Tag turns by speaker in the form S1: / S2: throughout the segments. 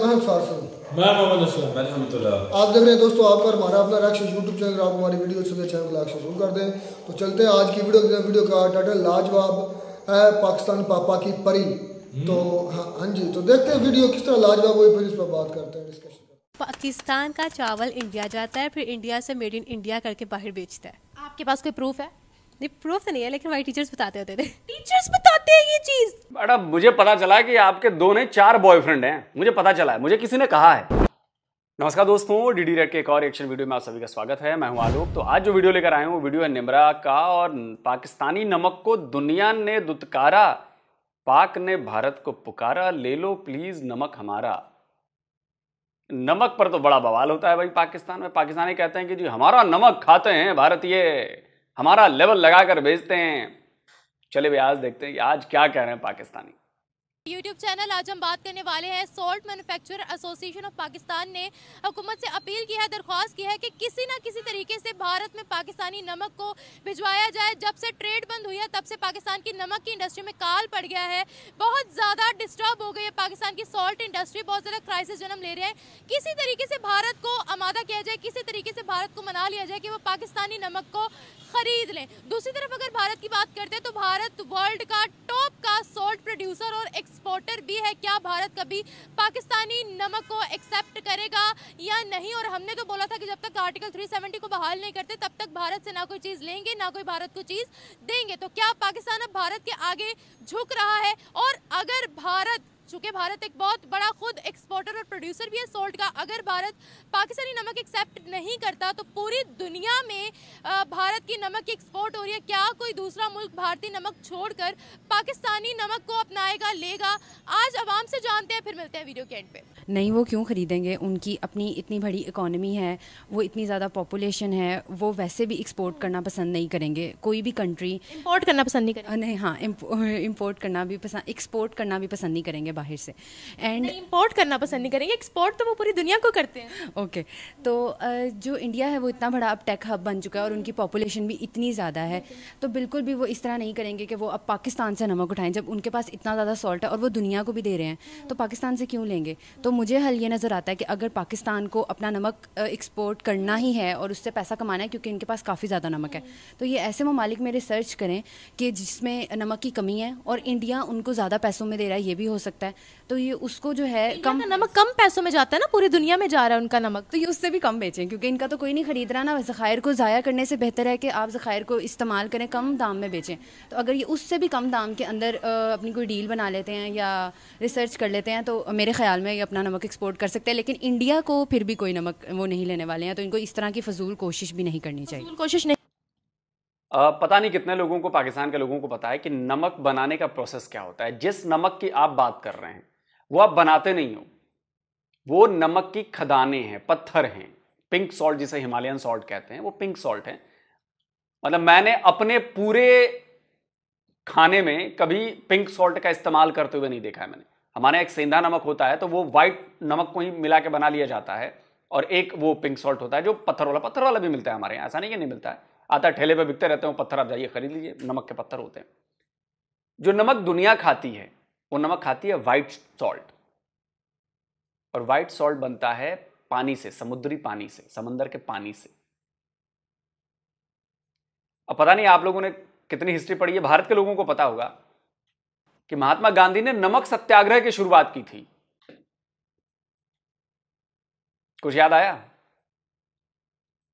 S1: मैं हूं फारसन।
S2: मैं मोहम्मद असलम। मैं रहमतुल्लाह।
S1: आप देख रहे हैं दोस्तों आपका हमारा अपना रिएक्शन यूट्यूब चैनल। आप हमारी वीडियो सबसे चैनल को रिएक्शन शुरू कर दें। तो चलते हैं आज की वीडियो का टाइटल लाजवाब है पाकिस्तान पापा की परी। तो हाँ जी, तो देखते हैं वीडियो किस तरह लाजवाब हुई, फिर इस पर बात करते हैं, डिस्कशन।
S3: पाकिस्तान का चावल इंडिया जाता है, फिर इंडिया से मेड इन इंडिया करके बाहर बेचता है। आपके पास कोई प्रूफ है? नहीं, प्रूफ तो नहीं है, लेकिन हमारे टीचर्स बताते होते थे। टीचर्स बताते हैं ये चीज।
S4: मैडम मुझे पता चला कि आपके 2 नहीं 4 बॉयफ्रेंड हैं। मुझे पता चला है, मुझे किसी ने कहा है। नमस्कार दोस्तों, डीडी रेड के एक और एक्शन वीडियो में आप सभी का स्वागत है। मैं हूं आलोक। तो आज जो वीडियो लेकर आए हूं वो वीडियो है निमरा का, और पाकिस्तानी नमक को दुनिया ने दुत्कारा, पाक ने भारत को पुकारा, ले लो प्लीज नमक हमारा। नमक पर तो बड़ा बवाल होता है भाई पाकिस्तान में। पाकिस्तानी कहते हैं कि जी हमारा नमक खाते हैं भारतीय, हमारा लेवल लगाकर बेचते हैं। चले भैया आज देखते हैं कि आज क्या कह रहे हैं पाकिस्तानी।
S3: यूट्यूब चैनल आज हम बात करने वाले हैं। Salt manufacturer association of Pakistan ने हुकूमत से अपील की है, दरख्वास्त की है कि किसी ना किसी तरीके से भारत में पाकिस्तानी नमक को भिजवाया जाए। जब से ट्रेड बंद हुई है तब से पाकिस्तान की नमक की इंडस्ट्री में काल पड़ गया है, बहुत ज़्यादा डिस्टर्ब हो गई है पाकिस्तान की सॉल्ट इंडस्ट्री, बहुत ज़्यादा क्राइसिस जन्म ले रहे हैं। किसी तरीके से भारत को आमादा किया जाए, किसी तरीके से भारत को मना लिया जाए कि वो पाकिस्तानी नमक को खरीद लें। दूसरी तरफ अगर भारत की बात करते हैं तो भारत वर्ल्ड का टॉप का सॉल्ट प्रोड्यूसर और एक्सपोर्टर भी है। क्या भारत कभी पाकिस्तानी नमक को एक्सेप्ट करेगा या नहीं? और हमने तो बोला था कि जब तक आर्टिकल 370 को बहाल नहीं करते तब तक भारत से ना कोई चीज़ लेंगे ना कोई भारत को चीज़ देंगे। तो क्या पाकिस्तान अब भारत के आगे झुक रहा है? और अगर भारत, चूंकि भारत एक बहुत बड़ा खुद एक्सपोर्टर और प्रोड्यूसर भी है सॉल्ट का, अगर भारत पाकिस्तानी नमक एक्सेप्ट नहीं करता तो पूरी दुनिया में भारत की नमक की एक्सपोर्ट हो रही है। क्या कोई दूसरा मुल्क भारतीय नमक छोड़कर पाकिस्तानी नमक को अपनाएगा, लेगा? आज आवाम से जानते हैं, फिर मिलते हैं वीडियो के एंड पे।
S5: नहीं, वो क्यों ख़रीदेंगे? उनकी अपनी इतनी बड़ी इकॉनमी है, वो इतनी ज़्यादा पॉपुलेशन है, वो वैसे भी एक्सपोर्ट करना पसंद नहीं करेंगे। कोई भी कंट्री
S3: इंपोर्ट करना पसंद नहीं करेंगे।
S5: नहीं, हाँ, इंपोर्ट करना भी पसंद, एक्सपोर्ट करना भी पसंद नहीं करेंगे बाहर से। एंड
S3: इंपोर्ट करना पसंद नहीं करेंगे, एक्सपोर्ट तो वो पूरी दुनिया को करते हैं।
S5: ओके, तो जो इंडिया है वो इतना बड़ा अब टेक हब बन चुका है और उनकी पॉपुलेशन भी इतनी ज़्यादा है, तो बिल्कुल भी वो इस तरह नहीं करेंगे कि वो अब पाकिस्तान से नमक उठाएं। जब उनके पास इतना ज़्यादा सॉल्ट है और वो दुनिया को भी दे रहे हैं, तो पाकिस्तान से क्यों लेंगे? तो मुझे हल ये नज़र आता है कि अगर पाकिस्तान को अपना नमक एक्सपोर्ट करना ही है और उससे पैसा कमाना है, क्योंकि इनके पास काफ़ी ज़्यादा नमक है, तो ये ऐसे ममालिक में रिसर्च करें कि जिसमें नमक की कमी है और इंडिया उनको ज़्यादा पैसों में दे रहा है, ये भी हो सकता है। तो ये उसको जो है कम
S3: नमक कम पैसों में जाता है ना, पूरी दुनिया में जा रहा है उनका नमक,
S5: तो ये उससे भी कम बेचें, क्योंकि इनका तो कोई नहीं खरीद रहा ना। ज़खायर को ज़ाया करने से बेहतर है कि आप ज़खायर को इस्तेमाल करें, कम दाम में बेचें। तो अगर ये उससे भी कम दाम के अंदर अपनी कोई डील बना लेते हैं या रिसर्च कर लेते हैं, तो मेरे ख्याल में ये अपना नमक एक्सपोर्ट कर सकते हैं। लेकिन इंडिया को फिर भी कोई नमक वो नहीं लेने वाले हैं, तो इनको इस तरह की फजूल कोशिश भी नहीं करनी चाहिए।
S3: कोशिश नहीं।
S4: पता नहीं कितने लोगों को, पाकिस्तान के लोगों को पता है कि नमक बनाने का प्रोसेस क्या होता है। जिस नमक की आप बात कर रहे हैं वो आप बनाते नहीं हो, वो नमक की खदानें हैं, पत्थर हैं। पिंक सॉल्ट जिसे हिमालयन सॉल्ट कहते हैं, वो पिंक सॉल्ट है। मतलब मैंने अपने पूरे खाने में कभी पिंक सॉल्ट का इस्तेमाल करते हुए नहीं देखा है मैंने। हमारे एक सेंधा नमक होता है तो वो वाइट नमक को ही मिला के बना लिया जाता है, और एक वो पिंक सॉल्ट होता है जो पत्थर वाला भी मिलता है हमारे यहाँ। ऐसा नहीं कि नहीं मिलता है, आता है, ठेले पे बिकते रहते हैं वो पत्थर, आप जाइए खरीद लीजिए, नमक के पत्थर होते हैं। जो नमक दुनिया खाती है वो नमक खाती है वाइट सॉल्ट, और वाइट सॉल्ट बनता है पानी से, समुद्री पानी से, समंदर के पानी से। अब पता नहीं आप लोगों ने कितनी हिस्ट्री पढ़ी है, भारत के लोगों को पता होगा कि महात्मा गांधी ने नमक सत्याग्रह की शुरुआत की थी। कुछ याद आया?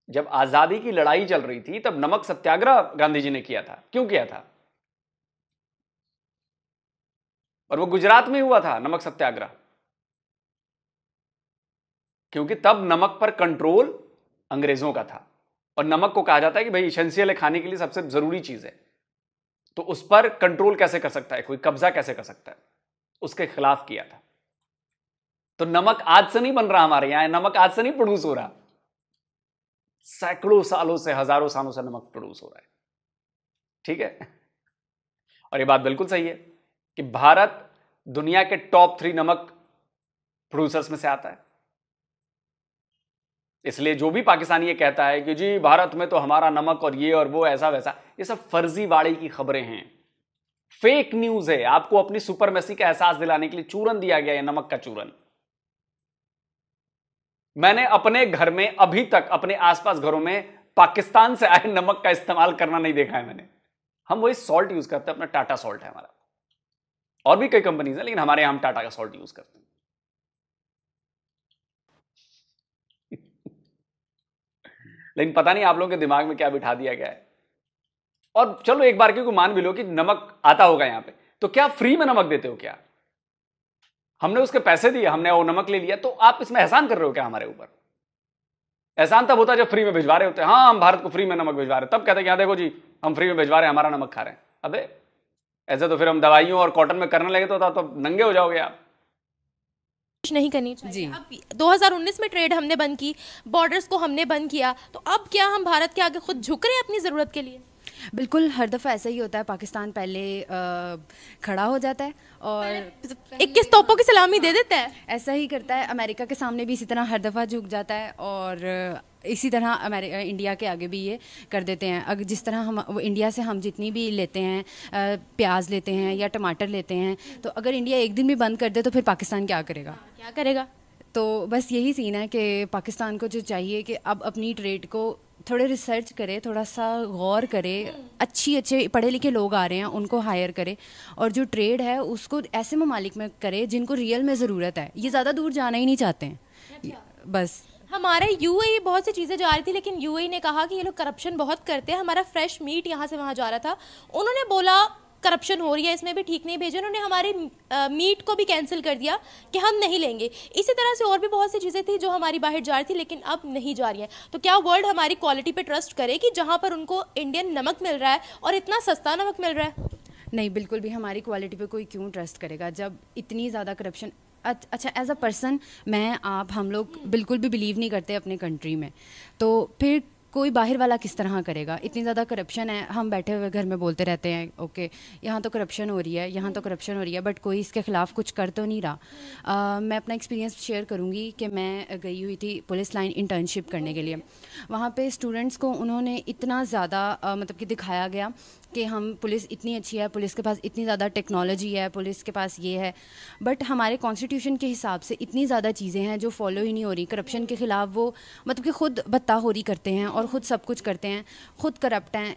S4: जब आजादी की लड़ाई चल रही थी तब नमक सत्याग्रह गांधी जी ने किया था। क्यों किया था? और वो गुजरात में हुआ था नमक सत्याग्रह, क्योंकि तब नमक पर कंट्रोल अंग्रेजों का था, और नमक को कहा जाता है कि भाई एसेंशियल है, खाने के लिए सबसे जरूरी चीज है, तो उस पर कंट्रोल कैसे कर सकता है कोई, कब्जा कैसे कर सकता है, उसके खिलाफ किया था। तो नमक आज से नहीं बन रहा हमारे यहां, नमक आज से नहीं प्रोड्यूस हो रहा, सैकड़ों सालों से, हजारों सालों से नमक प्रोड्यूस हो रहा है। ठीक है, और ये बात बिल्कुल सही है कि भारत दुनिया के टॉप 3 नमक प्रोड्यूसर्स में से आता है। इसलिए जो भी पाकिस्तानी ये कहता है कि जी भारत में तो हमारा नमक और ये और वो ऐसा वैसा, ये सब फर्जीवाड़े की खबरें हैं, फेक न्यूज है। आपको अपनी सुपरमेसी का एहसास दिलाने के लिए चूरन दिया गया है, नमक का चूरन। मैंने अपने घर में अभी तक अपने आसपास घरों में पाकिस्तान से आए नमक का इस्तेमाल करना नहीं देखा है मैंने। हम वही सॉल्ट यूज करते हैं, अपना टाटा सॉल्ट है हमारा। और भी कई कंपनीज हैं, लेकिन हमारे यहां हम टाटा का सॉल्ट यूज करते हैं। लेकिन पता नहीं आप लोगों के दिमाग में क्या बिठा दिया गया है। और चलो एक बार क्योंकि मान भी लो कि नमक आता होगा यहां पे, तो क्या फ्री में नमक देते हो क्या? हमने उसके पैसे दिए, हमने वो नमक ले लिया, तो आप इसमें एहसान कर रहे हो क्या हमारे ऊपर? एहसान तब होता है जब फ्री में भिजवा रहे होते हैं। हाँ, हम भारत को फ्री में नमक भिजवा रहे हैं, तब कहते हैं कि देखो जी हम फ्री में भिजवा रहे हैं, हमारा नमक खा रहे हैं। अबे ऐसे तो फिर हम दवाइयों और कॉटन में करने लगे तो नंगे हो जाओगे आप।
S3: नहीं करनी चाहिए
S5: जी।
S3: अब 2019 में ट्रेड हमने बंद की, बॉर्डर्स को हमने बंद किया, तो अब क्या हम भारत के आगे खुद झुक रहे हैं अपनी ज़रूरत के लिए?
S5: बिल्कुल, हर दफ़ा ऐसा ही होता है। पाकिस्तान पहले खड़ा हो जाता है और
S3: 21 तोपों की सलामी दे देता है।
S5: ऐसा ही करता है। अमेरिका के सामने भी इसी तरह हर दफ़ा झुक जाता है और इसी तरह इंडिया के आगे भी ये कर देते हैं। अगर जिस तरह हम इंडिया से हम जितनी भी लेते हैं, प्याज लेते हैं या टमाटर लेते हैं, तो अगर इंडिया एक दिन भी बंद कर दे तो फिर पाकिस्तान क्या करेगा?
S3: क्या करेगा?
S5: तो बस यही सीन है कि पाकिस्तान को जो चाहिए कि अब अपनी ट्रेड को थोड़े रिसर्च करे, थोड़ा सा गौर करे, अच्छे पढ़े लिखे लोग आ रहे हैं उनको हायर करे, और जो ट्रेड है उसको ऐसे ममालिक में करे जिनको रियल में ज़रूरत है। ये ज़्यादा दूर जाना ही नहीं चाहते हैं। बस
S3: हमारे यूएई बहुत सी चीज़ें जा रही थी, लेकिन यूएई ने कहा कि ये लोग करप्शन बहुत करते हैं। हमारा फ्रेश मीट यहाँ से वहाँ जा रहा था, उन्होंने बोला करप्शन हो रही है, इसमें भी ठीक नहीं भेजे। उन्होंने हमारे मीट को भी कैंसिल कर दिया कि हम नहीं लेंगे। इसी तरह से और भी बहुत सी चीज़ें थी जो हमारी बाहर जा रही थी, लेकिन अब नहीं जा रही हैं। तो क्या वर्ल्ड हमारी क्वालिटी पे ट्रस्ट करे कि जहाँ पर उनको इंडियन नमक मिल रहा है और इतना सस्ता नमक मिल रहा है?
S5: नहीं, बिल्कुल भी हमारी क्वालिटी पे कोई क्यों ट्रस्ट करेगा जब इतनी ज़्यादा करप्शन। अच्छा, एज अ पर्सन मैं आप हम लोग बिल्कुल भी बिलीव नहीं करते अपने कंट्री में, तो फिर कोई बाहर वाला किस तरह करेगा? इतनी ज़्यादा करप्शन है, हम बैठे हुए घर में बोलते रहते हैं ओके यहाँ तो करप्शन हो रही है, यहाँ तो करप्शन हो रही है, बट कोई इसके ख़िलाफ़ कुछ कर तो नहीं रहा। मैं अपना एक्सपीरियंस शेयर करूँगी कि मैं गई हुई थी पुलिस लाइन इंटर्नशिप करने के लिए। वहाँ पे स्टूडेंट्स को उन्होंने इतना ज़्यादा मतलब कि दिखाया गया कि हम पुलिस इतनी अच्छी है, पुलिस के पास इतनी ज़्यादा टेक्नोलॉजी है, पुलिस के पास ये है, बट हमारे कॉन्स्टिट्यूशन के हिसाब से इतनी ज़्यादा चीज़ें हैं जो फॉलो ही नहीं हो रही। करप्शन के ख़िलाफ़ वो मतलब कि खुद बत्ताखोरी करते हैं और ख़ुद सब कुछ करते हैं, खुद करप्ट हैं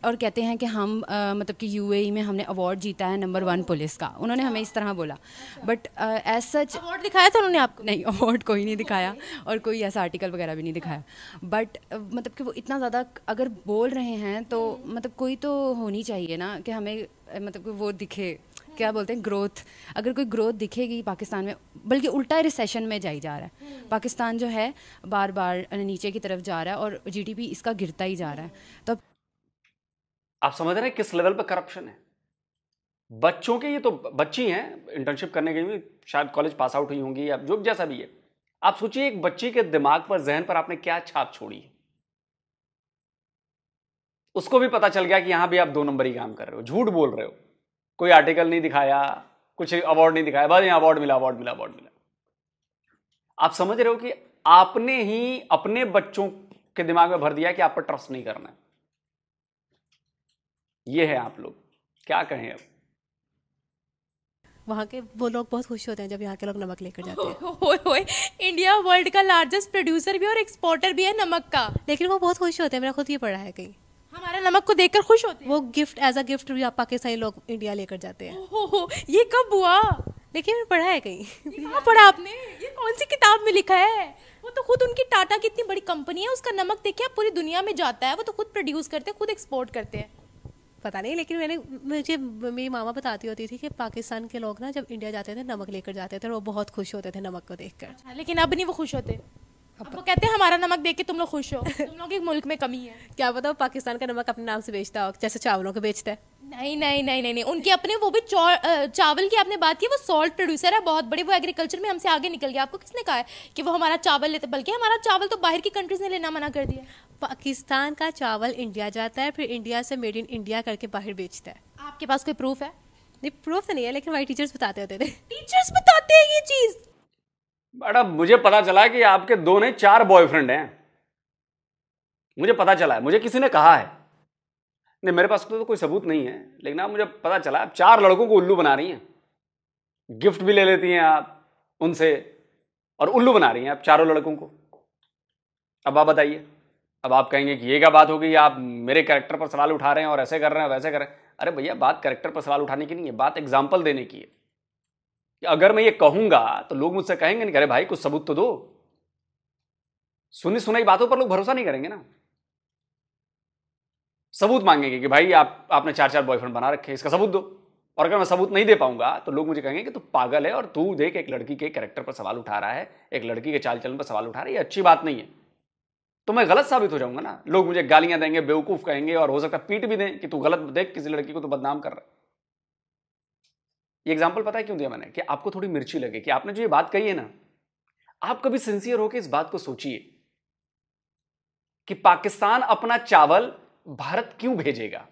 S5: और कहते हैं कि हम मतलब कि यूएई में हमने अवार्ड जीता है नंबर 1 पुलिस का। उन्होंने हमें इस तरह बोला, बट एज सच
S3: अवार्ड दिखाया था उन्होंने आपको?
S5: नहीं, अवार्ड कोई नहीं दिखाया और कोई ऐसा आर्टिकल वगैरह भी नहीं दिखाया, बट मतलब कि वो इतना ज़्यादा अगर बोल रहे हैं तो मतलब कोई तो होनी चाहिए ना कि हमें मतलब कि वो दिखे, क्या बोलते हैं, ग्रोथ। अगर कोई ग्रोथ दिखेगी पाकिस्तान में, बल्कि उल्टा रिसेशन में जाई जा रहा है पाकिस्तान, जो है बार बार नीचे की तरफ जा रहा है और जीडीपी इसका गिरता ही जा रहा है। तो
S4: आप समझ रहे हैं किस लेवल पे करप्शन है? बच्चों के, ये तो बच्ची हैं, इंटर्नशिप करने गई हुई, शायद कॉलेज पास आउट हुई होंगी या जो जैसा भी है। आप सोचिए एक बच्ची के दिमाग पर, जहन पर आपने क्या छाप छोड़ी है। उसको भी पता चल गया कि यहां भी आप 2 नंबर ही काम कर रहे हो, झूठ बोल रहे हो, कोई आर्टिकल नहीं दिखाया, कुछ अवार्ड नहीं दिखाया, बस यहां अवार्ड मिला, अवार्ड मिला, अवार्ड मिला। आप समझ रहे हो कि आपने ही अपने बच्चों के दिमाग में भर दिया कि आप पर ट्रस्ट नहीं करना है। ये है आप लोग, क्या कहें अब।
S6: वहाँ के वो लोग बहुत खुश होते हैं जब यहाँ के लोग नमक लेकर जाते हैं।
S3: होए होए, इंडिया वर्ल्ड का लार्जेस्ट प्रोड्यूसर भी और एक्सपोर्टर भी है नमक का,
S6: लेकिन वो बहुत खुश होते हैं। मैंने खुद ये पढ़ा है कहीं,
S3: हमारे नमक को देखकर खुश होते हैं।
S6: वो गिफ्ट, एज अ गिफ्ट भी आप पाकिस्तानी लोग इंडिया लेकर जाते हैं।
S3: हो, ये कब हुआ?
S6: लेकिन मैंने पढ़ा है कहीं।
S3: कहाँ पढ़ा आपने? ये कौन सी किताब में लिखा है? वो तो खुद उनकी टाटा की इतनी बड़ी कंपनी है, उसका नमक देखिए पूरी दुनिया में जाता है, वो तो खुद प्रोड्यूस करते हैं, खुद एक्सपोर्ट करते हैं।
S6: पता नहीं, लेकिन मुझे मेरी मामा बताती होती थी कि पाकिस्तान के लोग ना जब इंडिया जाते थे नमक लेकर जाते थे और वो बहुत खुश होते थे नमक को देखकर।
S3: लेकिन अब नहीं वो खुश होते, अब वो कहते हैं हमारा नमक देख के तुम लोग खुश हो, तुम लोग के मुल्क में कमी है।
S6: क्या पता वो पाकिस्तान का नमक अपने नाम से बेचता हो जैसे चावलों को बेचता है।
S3: नहीं नहीं नहीं नहीं नहीं, उनके अपने, वो भी चावल की आपने बात की, वो सॉल्ट प्रोड्यूसर है बहुत बड़े, वो एग्रीकल्चर में हमसे आगे निकल गया। आपको किसने कहा है कि वो हमारा चावल लेते? बल्कि हमारा चावल तो बाहर की कंट्रीज ने लेना मना कर दिया।
S6: पाकिस्तान का चावल इंडिया जाता है, फिर इंडिया से मेड इन इंडिया करके बाहर बेचता है।
S3: आपके पास कोई प्रूफ है?
S6: नहीं, प्रूफ तो नहीं है, लेकिन हमारे टीचर्स बताते होते थे।
S3: टीचर्स बताते हैं ये चीज?
S4: मैडम, मुझे पता चला कि आपके 2 नहीं 4 बॉयफ्रेंड हैं। मुझे पता चला है, मुझे किसी ने कहा है। नहीं, मेरे पास तो कोई सबूत नहीं है, लेकिन आप, मुझे पता चला आप 4 लड़कों को उल्लू बना रही हैं, गिफ्ट भी ले लेती हैं आप उनसे और उल्लू बना रही हैं आप चारों लड़कों को। अब आप बताइए, अब आप कहेंगे कि ये क्या बात हो गई, आप मेरे कैरेक्टर पर सवाल उठा रहे हैं और ऐसे कर रहे हैं वैसे कर रहे हैं। अरे भैया, बात कैरेक्टर पर सवाल उठाने की नहीं है, बात एग्जाम्पल देने की है कि अगर मैं ये कहूंगा तो लोग मुझसे कहेंगे नहीं, अरे भाई कुछ सबूत तो दो। सुनी सुनाई बातों पर लोग भरोसा नहीं करेंगे ना, सबूत मांगेंगे कि भाई आपने 4 बॉयफ्रेंड बना रखे, इसका सबूत दो। और अगर मैं सबूत नहीं दे पाऊंगा तो लोग मुझे कहेंगे कि तू पागल है, और तू देख एक लड़की के कैरेक्टर पर सवाल उठा रहा है, एक लड़की के चाल चलन पर सवाल उठा रहा है, ये अच्छी बात नहीं है। तो मैं गलत साबित हो जाऊंगा ना, लोग मुझे गालियां देंगे, बेवकूफ कहेंगे, और हो सकता है पीट भी दें कि तू गलत, देख किसी लड़की को तो बदनाम कर रहा है। ये एग्जाम्पल पता है क्यों दिया मैंने, कि आपको थोड़ी मिर्ची लगे कि आपने जो ये बात कही है ना, आप कभी सिंसियर होकर इस बात को सोचिए कि पाकिस्तान अपना चावल भारत क्यों भेजेगा।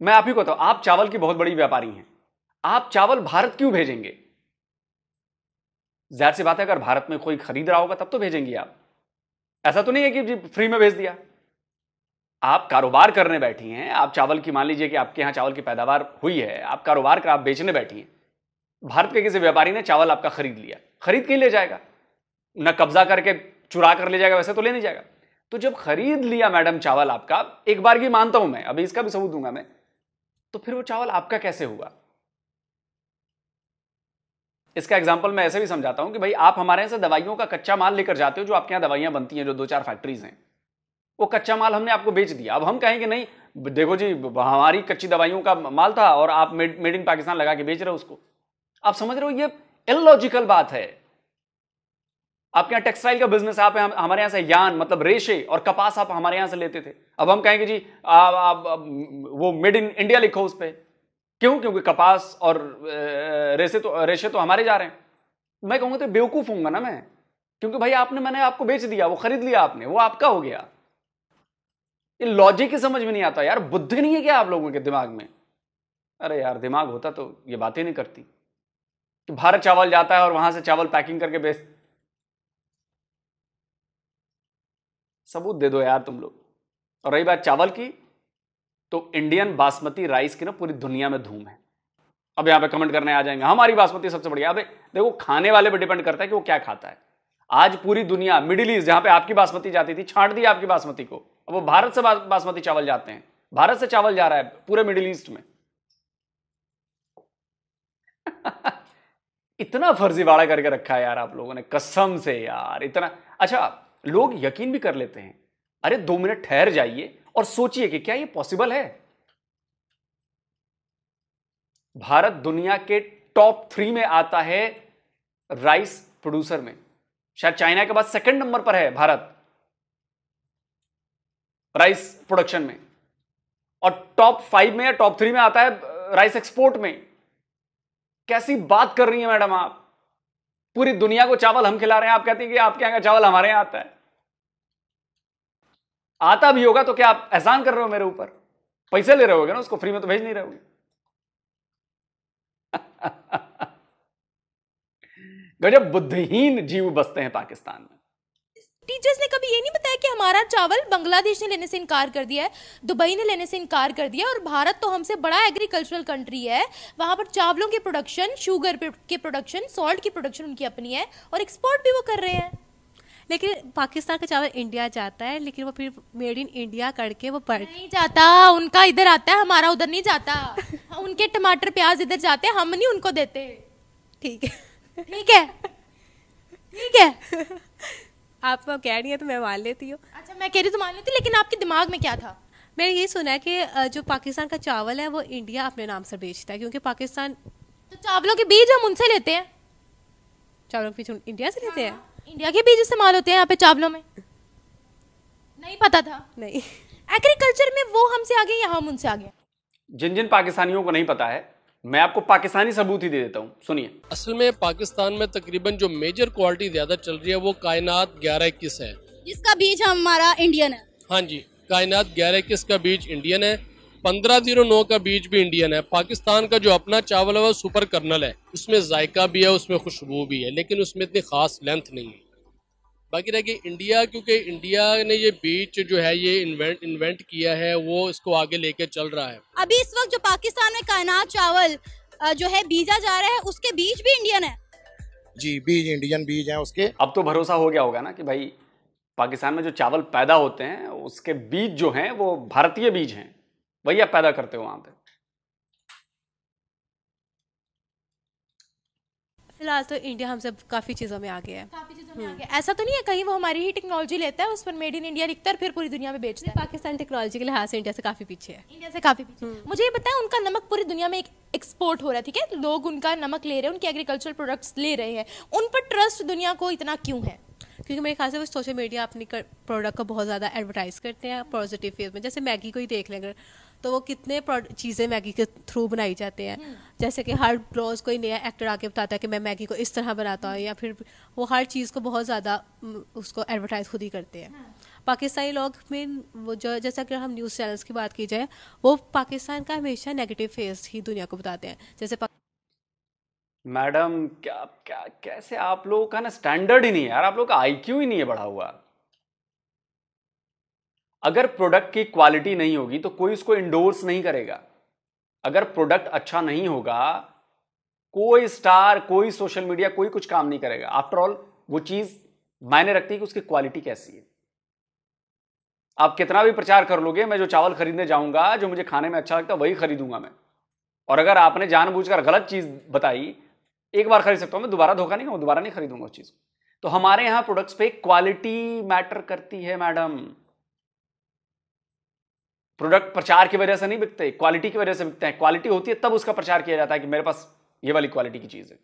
S4: मैं आप ही को बताऊं, आप चावल की बहुत बड़ी व्यापारी हैं, आप चावल भारत क्यों भेजेंगे? जाहिर सी बात है, अगर भारत में कोई खरीद रहा होगा तब तो भेजेंगे आप। ऐसा तो नहीं है कि जी फ्री में भेज दिया। आप कारोबार करने बैठी हैं, आप चावल की, मान लीजिए कि आपके यहां चावल की पैदावार हुई है, आप कारोबार कर, आप बेचने बैठी हैं, भारत के किसी व्यापारी ने चावल आपका खरीद लिया, खरीद के ले जाएगा ना, कब्जा करके चुरा कर ले जाएगा, वैसे तो ले नहीं जाएगा। तो जब खरीद लिया मैडम चावल आपका, एक बार की मानता हूं मैं, अभी इसका भी सबूत दूंगा मैं, तो फिर वो चावल आपका कैसे हुआ? इसका एग्जाम्पल मैं ऐसे भी समझाता हूं कि भाई आप हमारे यहां से दवाइयों का कच्चा माल लेकर जाते हो, जो आपके यहां दवाइयां बनती हैं, जो 2-4 फैक्ट्रीज हैं, वो कच्चा माल हमने आपको बेच दिया। अब हम कहेंगे नहीं देखो जी, हमारी कच्ची दवाइयों का माल था और आप मेड इन पाकिस्तान लगा के बेच रहे हो उसको। आप समझ रहे हो, ये इलॉजिकल बात है। आपके यहाँ टेक्सटाइल का बिजनेस, आप हमारे यहां से यान मतलब रेशे और कपास आप हमारे यहां से लेते थे, अब हम कहेंगे जी वो मेड इन इंडिया लिखो उस पर। क्यों? क्योंकि कपास और रेशे तो हमारे जा रहे हैं। मैं कहूंगा तो बेवकूफ हूंगा ना मैं, क्योंकि भाई मैंने आपको बेच दिया, वो खरीद लिया आपने, वो आपका हो गया। ये लॉजिक ही समझ में नहीं आता यार, बुद्धि नहीं है क्या आप लोगों के दिमाग में? अरे यार, दिमाग होता तो ये बातें नहीं करती कि भारत चावल जाता है और वहां से चावल पैकिंग करके बेच। सबूत दे दो यार तुम लोग। और रही बात चावल की, तो इंडियन बासमती राइस की ना पूरी दुनिया में धूम है। अब यहां पे कमेंट करने आ जाएंगे हमारी बासमती सबसे बढ़िया। अबे देखो, खाने वाले पे डिपेंड करता है कि वो क्या खाता है। आज पूरी दुनिया, मिडिल ईस्ट जहां पे आपकी बासमती जाती थी, छांट दी आपकी बासमती को, अब वो भारत से बासमती चावल जाते हैं। भारत से चावल जा रहा है पूरे मिडिल ईस्ट में। इतना फर्जीवाड़ा करके रखा है यार आप लोगों ने, कसम से यार, इतना। अच्छा, लोग यकीन भी कर लेते हैं। अरे 2 मिनट ठहर जाइए और सोचिए कि क्या ये पॉसिबल है। भारत दुनिया के टॉप 3 में आता है राइस प्रोड्यूसर में, शायद चाइना के बाद 2nd नंबर पर है भारत राइस प्रोडक्शन में, और टॉप 5 में या टॉप 3 में आता है राइस एक्सपोर्ट में। कैसी बात कर रही हैं मैडम आप? पूरी दुनिया को चावल हम खिला रहे हैं, आप कहती हैं कि आपके यहां का चावल हमारे यहां आता है। आता भी होगा तो क्या आप एहसान कर रहे हो मेरे ऊपर? पैसे ले रहे होगे ना उसको, फ्री में तो भेज नहीं रहे होगे। गजब बुद्धिहीन जीव बसते हैं पाकिस्तान में।
S3: टीचर्स ने कभी ये नहीं बताया कि हमारा चावल बांग्लादेश ने लेने से इनकार कर दिया है, दुबई ने लेने से इनकार कर दिया है, और भारत तो हमसे बड़ा एग्रीकल्चरल कंट्री है। वहां पर चावलों की प्रोडक्शन, शुगर के प्रोडक्शन, सॉल्ट की प्रोडक्शन उनकी अपनी है, और एक्सपोर्ट भी वो कर रहे हैं।
S6: लेकिन पाकिस्तान का चावल इंडिया जाता है, लेकिन वो फिर मेड इन इंडिया करके वो
S3: नहीं जाता। उनका इधर आता है, हमारा उधर नहीं जाता। उनके टमाटर प्याज इधर जाते हैं, हम नहीं उनको देते।
S6: ठीक है,
S3: ठीक है, ठीक है।
S6: आप कह रही है तो मैं मान लेती हूँ।
S3: अच्छा, मैं कह रही तो मान लेती, लेकिन आपके दिमाग में क्या था?
S6: मैंने ये सुना है कि जो पाकिस्तान का चावल है वो इंडिया अपने नाम से बेचता है, क्योंकि पाकिस्तान
S3: तो चावलों के बीज हम उनसे लेते हैं।
S6: चावलों के बीज इंडिया से लेते हैं?
S3: इंडिया के बीज इस्तेमाल होते हैं यहाँ पे चावलों में। नहीं पता था?
S6: नहीं।
S3: एग्रीकल्चर में वो हमसे आगे या हम उनसे आगे?
S4: जिन जिन पाकिस्तानियों को नहीं पता है, मैं आपको पाकिस्तानी सबूत ही दे देता हूं, सुनिए।
S7: असल में पाकिस्तान में तकरीबन जो मेजर क्वालिटी ज्यादा चल रही है वो कायनात 1121 है,
S8: जिसका बीज हमारा इंडियन है।
S7: हाँ जी, कायनात 1121 का बीज इंडियन है, 1509 का बीज भी इंडियन है। पाकिस्तान का जो अपना चावल है वो सुपर कर्नल है, उसमें जायका भी है, उसमें खुशबू भी है, लेकिन उसमें इतनी खास लेंथ नहीं है। बाकी रह गई इंडिया, क्योंकि इंडिया ने ये बीज जो है ये इन्वेंट किया है, वो इसको आगे लेके चल रहा है।
S8: अभी इस वक्त जो पाकिस्तान में कायनात चावल जो है बीजा जा रहा है, उसके बीज भी इंडियन है।
S9: जी, बीज इंडियन बीज हैं उसके।
S4: अब तो भरोसा हो गया होगा ना कि भाई पाकिस्तान में जो चावल पैदा होते हैं उसके बीज जो हैं वो भारतीय बीज हैं, वही आप पैदा करते हो वहां पे।
S6: फिलहाल तो इंडिया हमसे काफ़ी चीज़ों में आगे है।
S3: काफी चीजों में आगे। ऐसा तो नहीं है कहीं वो हमारी ही टेक्नोलॉजी लेता है, उस पर मेड इन इंडिया लिखता है फिर पूरी दुनिया में बेचता है?
S6: पाकिस्तान टेक्नोलॉजी के लिहाज से इंडिया से काफ़ी पीछे है।
S3: इंडिया से काफी पीछे। मुझे ये बताया, उनका नमक पूरी दुनिया में एक्सपोर्ट हो रहा है, ठीक है, लोग उनका नमक ले रहे हैं, उनके एग्रीकल्चरल प्रोडक्ट्स ले रहे हैं, उन पर ट्रस्ट दुनिया को इतना क्यों है?
S6: क्योंकि मेरे ख्याल से वो सोशल मीडिया अपनी प्रोडक्ट को बहुत ज़्यादा एडवर्टाइज करते हैं पॉजिटिव फेज में। जैसे मैगी को ही देख लेंगे तो वो कितने चीज़ें मैगी के थ्रू बनाई जाते हैं। जैसे कि हर रोज़ कोई नया एक्टर आके बताता है कि मैं मैगी को इस तरह बनाता हूँ, या फिर वो हर चीज़ को बहुत ज़्यादा उसको एडवर्टाइज खुद ही करते हैं। पाकिस्तानी लोग में वो जो, जैसा कि हम न्यूज़ चैनल्स की बात की जाए, वो पाकिस्तान का हमेशा नेगेटिव फेस ही दुनिया को बताते हैं। जैसे
S4: मैडम क्या क्या कैसे आप लोगों का ना स्टैंडर्ड ही नहीं है यार, आप लोगों का आईक्यू ही नहीं है बढ़ा हुआ। अगर प्रोडक्ट की क्वालिटी नहीं होगी तो कोई उसको इंडोर्स नहीं करेगा। अगर प्रोडक्ट अच्छा नहीं होगा कोई स्टार, कोई सोशल मीडिया, कोई कुछ काम नहीं करेगा। आफ्टर ऑल वो चीज मायने रखती है कि उसकी क्वालिटी कैसी है। आप कितना भी प्रचार कर लोगे, मैं जो चावल खरीदने जाऊंगा जो मुझे खाने में अच्छा लगता है वही खरीदूंगा मैं। और अगर आपने जानबूझकर गलत चीज बताई, एक बार खरीद सकता हूं मैं, दोबारा धोखा नहीं खाऊंगा, दोबारा नहीं खरीदूंगा उस चीज। तो हमारे यहां प्रोडक्ट्स पे क्वालिटी मैटर करती है मैडम। प्रोडक्ट प्रचार की वजह से नहीं बिकते, क्वालिटी की वजह से बिकते हैं। क्वालिटी होती है तब उसका प्रचार किया जाता है कि मेरे पास ये वाली क्वालिटी की चीज है।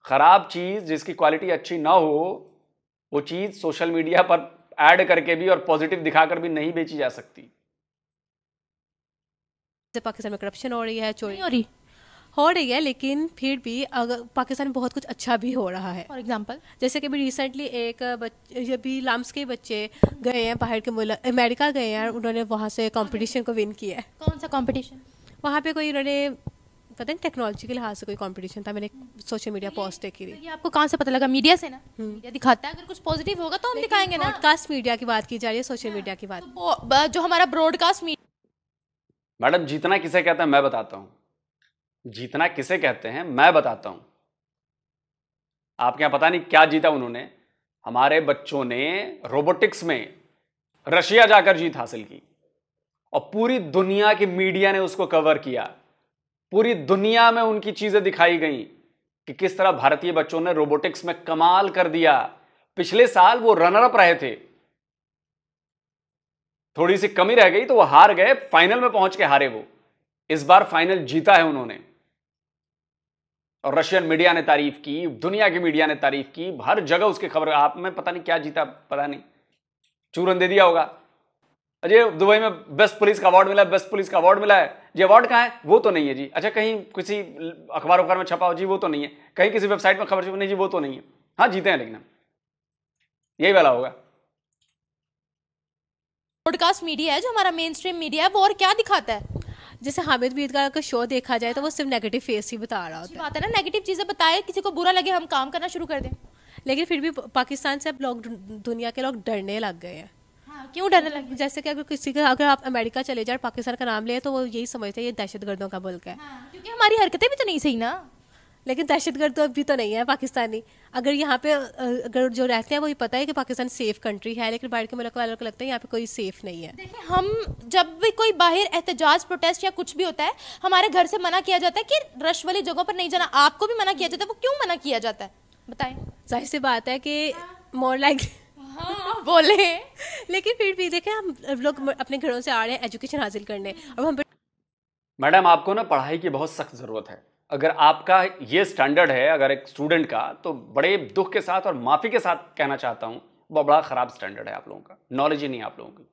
S4: खराब चीज जिसकी क्वालिटी अच्छी ना हो, वो चीज सोशल मीडिया पर ऐड करके भी और पॉजिटिव दिखाकर भी नहीं बेची जा सकती।
S6: पाकिस्तान में करप्शन हो रही है, चोरी हो रही है, लेकिन फिर भी अगर पाकिस्तान में बहुत कुछ अच्छा भी हो रहा है।
S3: फॉर एग्जांपल
S6: जैसे कि अभी रिसेंटली एक अभी लाम्स के बच्चे गए हैं बाहर के मुल्क, अमेरिका गए हैं, उन्होंने वहाँ से कंपटीशन को विन किया है।
S3: कौन सा कंपटीशन?
S6: वहाँ पे कोई उन्होंने पता नहीं टेक्नोलॉजी के लिहाज से कोई कंपटीशन था। मैंने सोशल मीडिया पोस्ट देखी थी।
S3: ये आपको कहाँ से पता लगा? मीडिया से ना? मीडिया दिखाता है, अगर कुछ पॉजिटिव होगा तो हम दिखाएंगे ना।
S6: ब्रॉडकास्ट मीडिया की बात की जा रही है, सोशल मीडिया की बात।
S3: तो जो हमारा ब्रॉडकास्ट मीडिया,
S4: मैडम जीतना किसे कहते हैं मैं बताता हूं। जीतना किसे कहते हैं मैं बताता हूं। आपके यहां पता नहीं क्या जीता उन्होंने। हमारे बच्चों ने रोबोटिक्स में रशिया जाकर जीत हासिल की और पूरी दुनिया की मीडिया ने उसको कवर किया। पूरी दुनिया में उनकी चीजें दिखाई गई कि किस तरह भारतीय बच्चों ने रोबोटिक्स में कमाल कर दिया। पिछले साल वो रनर अप रहे थे, थोड़ी सी कमी रह गई तो वो हार गए, फाइनल में पहुंच के हारे वो। इस बार फाइनल जीता है उन्होंने और रशियन मीडिया ने तारीफ की, दुनिया की मीडिया ने तारीफ की, हर जगह उसकी खबर। आप में पता नहीं क्या जीता, पता नहीं चूरन दे दिया होगा। अजय दुबई में बेस्ट पुलिस का अवार्ड मिला है, बेस्ट पुलिस का अवार्ड मिला है जी। अवार्ड कहां है? वो तो नहीं है जी। अच्छा कहीं किसी अखबार में छपा हो जी? वो तो नहीं है। कहीं किसी वेबसाइट में खबर छपी? नहीं जी वो तो नहीं है। हाँ जीते हैं, लेकिन यही वाला होगा।
S3: ब्रॉडकास्ट मीडिया है जो हमारा मेन स्ट्रीम मीडिया है, वो और क्या दिखाता है?
S6: जैसे हामिद बीदगार का शो देखा जाए तो वो सिर्फ नेगेटिव फेस ही बता रहा होता है।
S3: बात है ना, नेगेटिव चीजें बताए, किसी को बुरा लगे हम काम करना शुरू कर दें।
S6: लेकिन फिर भी पाकिस्तान से अब लोग, दुनिया के लोग डरने लग गए हैं।
S3: हाँ, क्यों डरने लगे?
S6: जैसे कि अगर आप अमेरिका चले जाए पाकिस्तान का नाम ले तो वो यही समझते हैं ये दहशतगर्दों का मुल्क है।
S3: क्योंकि हमारी हरकतें भी तो नहीं सही ना।
S6: लेकिन दहशतगर्द तो भी तो नहीं है पाकिस्तानी। अगर यहाँ पे अगर जो रहते हैं वही पता है कि पाकिस्तान सेफ कंट्री है, लेकिन बाहर के मुल्क वालों को लगता है यहाँ पे कोई सेफ नहीं है।
S3: देखिए, हम जब भी कोई बाहर एहतजाज, प्रोटेस्ट या कुछ भी होता है, हमारे घर से मना किया जाता है कि रश वाली जगहों पर नहीं जाना। आपको भी मना किया जाता है, वो क्यों मना किया जाता है बताएं?
S6: जाहिर सी बात है कि मोर लाइक
S3: बोले।
S6: लेकिन फिर भी देखें, हम लोग अपने घरों से आ रहे हैं एजुकेशन हासिल करने, और हम
S4: मैडम आपको ना पढ़ाई की बहुत सख्त जरूरत है। अगर आपका ये स्टैंडर्ड है अगर एक स्टूडेंट का, तो बड़े दुख के साथ और माफी के साथ कहना चाहता हूं वो बड़ा खराब स्टैंडर्ड है आप लोगों का। नॉलेज ही नहीं है आप लोगों की।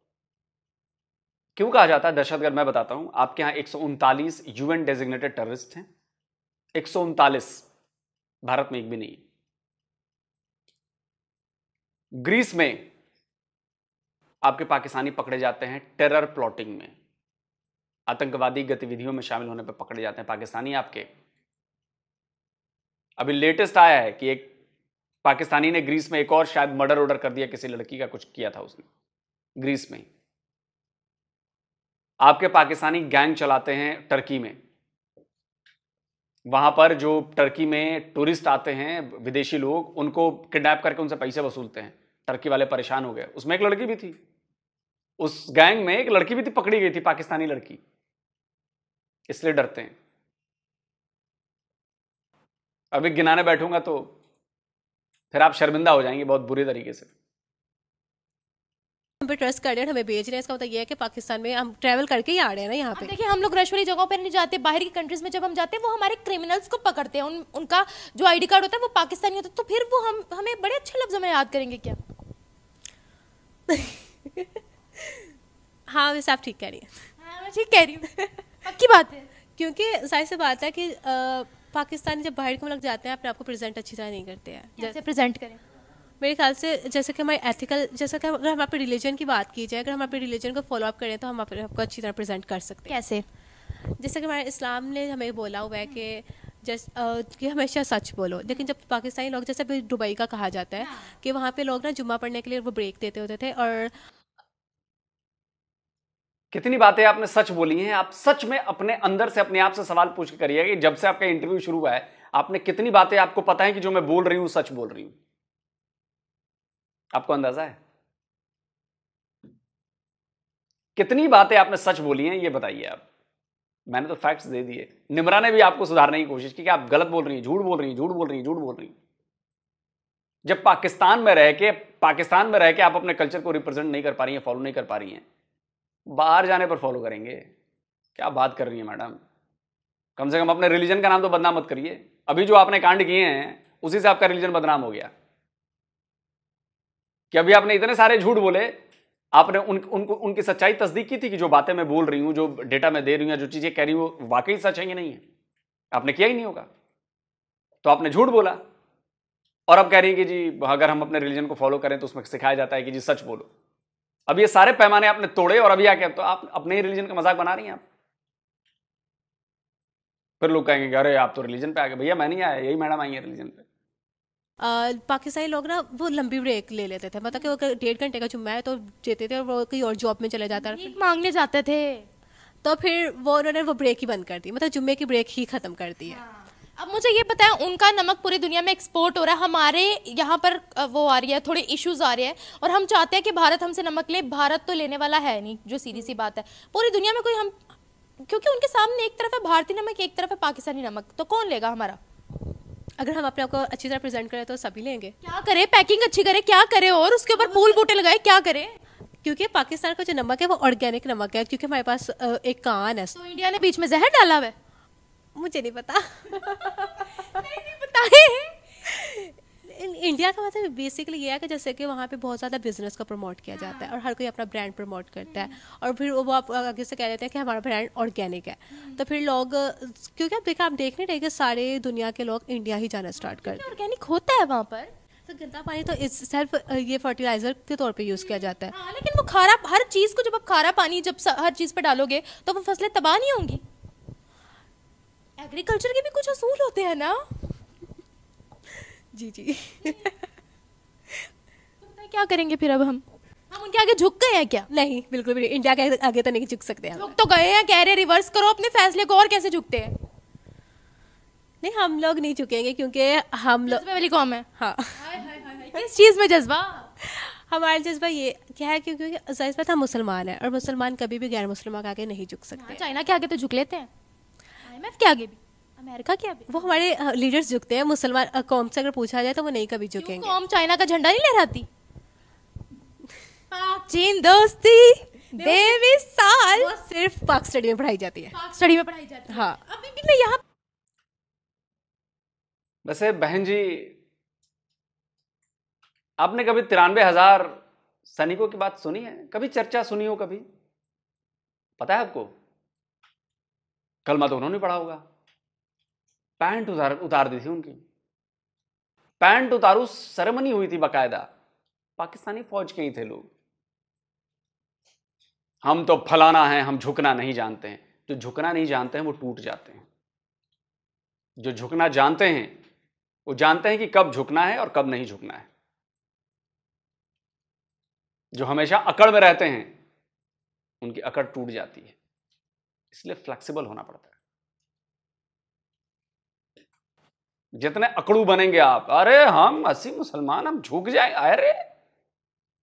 S4: क्यों कहा जाता है दहशतगर्द? मैं बताता हूं। आपके यहां 139 यूएन डेजिग्नेटेड टेररिस्ट हैं। 139, भारत में एक भी नहीं। ग्रीस में आपके पाकिस्तानी पकड़े जाते हैं टेरर प्लॉटिंग में, आतंकवादी गतिविधियों में शामिल होने पर पकड़े जाते हैं पाकिस्तानी आपके। अभी लेटेस्ट आया है कि एक पाकिस्तानी ने ग्रीस में एक और शायद मर्डर ऑर्डर कर दिया, किसी लड़की का कुछ किया था उसने ग्रीस में। आपके पाकिस्तानी गैंग चलाते हैं टर्की में, वहां पर जो टर्की में टूरिस्ट आते हैं विदेशी लोग, उनको किडनैप करके उनसे पैसे वसूलते हैं। टर्की वाले परेशान हो गए। उसमें एक लड़की भी थी, उस गैंग में एक लड़की भी थी, पकड़ी गई थी, पाकिस्तानी लड़की। इसलिए डरते हैं। अभी गिनाने बैठूंगा तो फिर आप शर्मिंदा हो जाएंगे बहुत बुरी तरीके से।
S6: हम पे ट्रस्ट कर रहे हैं, हमें भेज रहे हैं, इसका मतलब ये है कि पाकिस्तान में हम ट्रैवल करके ही आ रहे हैं ना यहाँ पे।
S3: देखिए, हम लोग रश वाली जगहों पर नहीं जाते, बाहर की कंट्रीज में जब हम जाते हैं वो हमारे क्रिमिनल्स को पकड़ते हैं, उनका जो आईडी कार्ड होता है वो पाकिस्तानी होता है, तो फिर वो हमें बड़े अच्छे लफ्जों में याद करेंगे क्या?
S6: हाँ, वैसे आप ठीक कह रही हैं।
S3: हाँ, मैं ठीक कह रही हूँ, पक्की बात है।
S6: क्योंकि जाहिर सी बात है कि पाकिस्तानी जब बाहर के मुल्क जाते हैं अपने आप को प्रेजेंट अच्छी तरह नहीं करते हैं।
S3: जैसे प्रेजेंट करें
S6: मेरे ख्याल से, जैसे कि हमारे एथिकल, जैसे कि अगर हम अपने रिलीजन की बात की जाए, अगर हम अपने रिलीजन को फॉलो अप करें तो हम अपने आपको अच्छी तरह प्रेजेंट कर सकते हैं।
S3: कैसे?
S6: जैसे कि हमारे इस्लाम ने हमें बोला हुआ है कि हमेशा सच बोलो, लेकिन जब पाकिस्तानी लोग, जैसे अभी दुबई का कहा जाता है कि वहाँ पे लोग ना जुम्मा पढ़ने के लिए वो ब्रेक देते होते थे। और
S4: कितनी बातें आपने सच बोली हैं। आप सच में अपने अंदर से अपने आप से सवाल पूछ के करिए कि जब से आपका इंटरव्यू शुरू हुआ है आपने कितनी बातें आपको पता है कि जो मैं बोल रही हूं सच बोल रही हूं? आपको अंदाजा है कितनी बातें आपने सच बोली हैं? ये बताइए आप। मैंने तो फैक्ट्स दे दिए। निम्रा ने भी आपको सुधारने की कोशिश की कि आप गलत बोल रही हैं, झूठ बोल रही हैं, झूठ बोल रही हैं, झूठ बोल रही हैं। जब पाकिस्तान में रह के आप अपने कल्चर को रिप्रेजेंट नहीं कर पा रही हैं, फॉलो नहीं कर पा रही हैं, बाहर जाने पर फॉलो करेंगे? क्या बात कर रही है मैडम? कम से कम अपने रिलीजन का नाम तो बदनाम मत करिए। अभी जो आपने कांड किए हैं उसी से आपका रिलीजन बदनाम हो गया कि अभी आपने इतने सारे झूठ बोले। आपने उनकी सच्चाई तस्दीक की थी कि जो बातें मैं बोल रही हूं, जो डेटा मैं दे रही हूं, जो चीजें कह रही हूं वो वाकई सच है कि नहीं है? आपने किया ही नहीं होगा, तो आपने झूठ बोला। और अब कह रही है कि जी अगर हम अपने रिलीजन को फॉलो करें तो उसमें सिखाया जाता है कि जी सच बोलो। अब ये सारे पैमाने आपने तोड़े और अभी आके तो आप अपने ही रिलीजन का मजाक बना रही हैं आप। फिर लोग कहेंगे कि अरे आप तो रिलीजन पे आ गए। भैया मैं नहीं आया, यही मैडम आई है रिलीजन पे।
S6: पाकिस्तानी लोग ना वो लंबी ब्रेक ले लेते थे, मतलब कि वो 1.5 घंटे का जुम्मा है तो देते थे और वो कहीं और जॉब में चले जाता
S3: भीख मांगने जाते थे,
S6: तो फिर वो उन्होंने वो ब्रेक ही बंद कर दी, मतलब जुम्मे की ब्रेक ही खत्म कर दी है।
S3: अब मुझे ये पता है उनका नमक पूरी दुनिया में एक्सपोर्ट हो रहा है, हमारे यहाँ पर वो आ रही है, थोड़े इश्यूज आ रहे हैं और हम चाहते हैं कि भारत हमसे नमक ले। भारत तो लेने वाला है नहीं, जो सीधी सी बात है। पूरी दुनिया में कोई हम, क्योंकि उनके सामने एक तरफ है भारतीय नमक, एक तरफ है पाकिस्तानी नमक, तो कौन लेगा हमारा?
S6: अगर हम अपने आप को अच्छी तरह प्रेजेंट करें तो सभी लेंगे।
S3: क्या करे? पैकिंग अच्छी करे, क्या करे और उसके ऊपर फूल बूटे लगाए, क्या करे?
S6: क्योंकि पाकिस्तान का जो नमक है वो ऑर्गेनिक नमक है, क्योंकि हमारे पास एक कान है।
S3: तो इंडिया ने बीच में जहर डाला हुआ है?
S6: मुझे नहीं पता।
S3: नहीं पता है।
S6: इंडिया का मतलब बेसिकली ये है कि जैसे कि वहाँ पे बहुत ज़्यादा बिजनेस को प्रमोट किया जाता है और हर कोई अपना ब्रांड प्रमोट करता है और फिर वो आप आगे से कह देते हैं कि हमारा ब्रांड ऑर्गेनिक है। तो फिर लोग, क्योंकि आप देख नहीं रहे कि सारे दुनिया के लोग इंडिया ही जाना स्टार्ट करते हैं।
S3: ऑर्गेनिक होता है वहाँ पर,
S6: तो गंदा पानी तो इस सेल्फ ये फर्टिलाइजर के तौर पे यूज़ किया जाता है।
S3: हाँ, लेकिन वो खारा, हर चीज़ को जब आप खारा पानी जब हर चीज़ पे डालोगे तो वो फसलें तबाह नहीं होंगी। एग्रीकल्चर के भी कुछ असूल होते हैं ना।
S6: जी।
S3: क्या करेंगे फिर? अब हम उनके आगे झुक गए हैं क्या?
S6: नहीं, बिल्कुल भी इंडिया के आगे तो नहीं झुक सकते हैं।
S3: झुक तो गए हैं, कह रहे रिवर्स करो अपने फैसले को, और कैसे झुकते हैं?
S6: नहीं, हम लोग नहीं झुकेंगे क्योंकि हम लोग
S3: जज्बे वाली कौम है।
S6: हाँ।
S3: किस चीज़ में जज्बा?
S6: हमारा जज्बा ये क्या है, क्योंकि जाहिर बात हम मुसलमान हैं और मुसलमान कभी भी गैर मुसलमान के आगे नहीं झुक सकते।
S3: चाइना के आगे तो झुक लेते हैं, IMF के आगे भी, अमेरिका के आगे।
S6: वो हमारे लीडर्स झुकते हैं। मुसलमान कौम से अगर पूछा जाए तो वो नहीं कभी झुकेंगे।
S3: कौम चाइना का झंडा नहीं लहराती? पाक चीन दोस्ती बेमिसाल,
S6: वो सिर्फ पाक स्टडी में पढ़ाई जाती है।
S3: पाक स्टडी में पढ़ाई जाती है।
S6: हाँ।
S3: अभी भी मैं यहाँ,
S4: वैसे बहन जी आपने कभी 93,000 सैनिकों की बात सुनी है? कभी चर्चा सुनी हो? कभी पता है आपको? कलमा तो उन्होंने पढ़ा होगा। पैंट उतार दी थी उनकी, पैंट उतारू सेरेमनी हुई थी बाकायदा। पाकिस्तानी फौज के ही थे लोग। हम तो फलाना है, हम झुकना नहीं जानते हैं। जो झुकना नहीं जानते हैं वो टूट जाते हैं। जो झुकना जानते हैं वो जानते हैं कि कब झुकना है और कब नहीं झुकना है। जो हमेशा अकड़ में रहते हैं उनकी अकड़ टूट जाती है। इसलिए फ्लेक्सिबल होना पड़ता है। जितने अकड़ू बनेंगे आप, अरे हम 80 मुसलमान, हम झुक जाए, अरे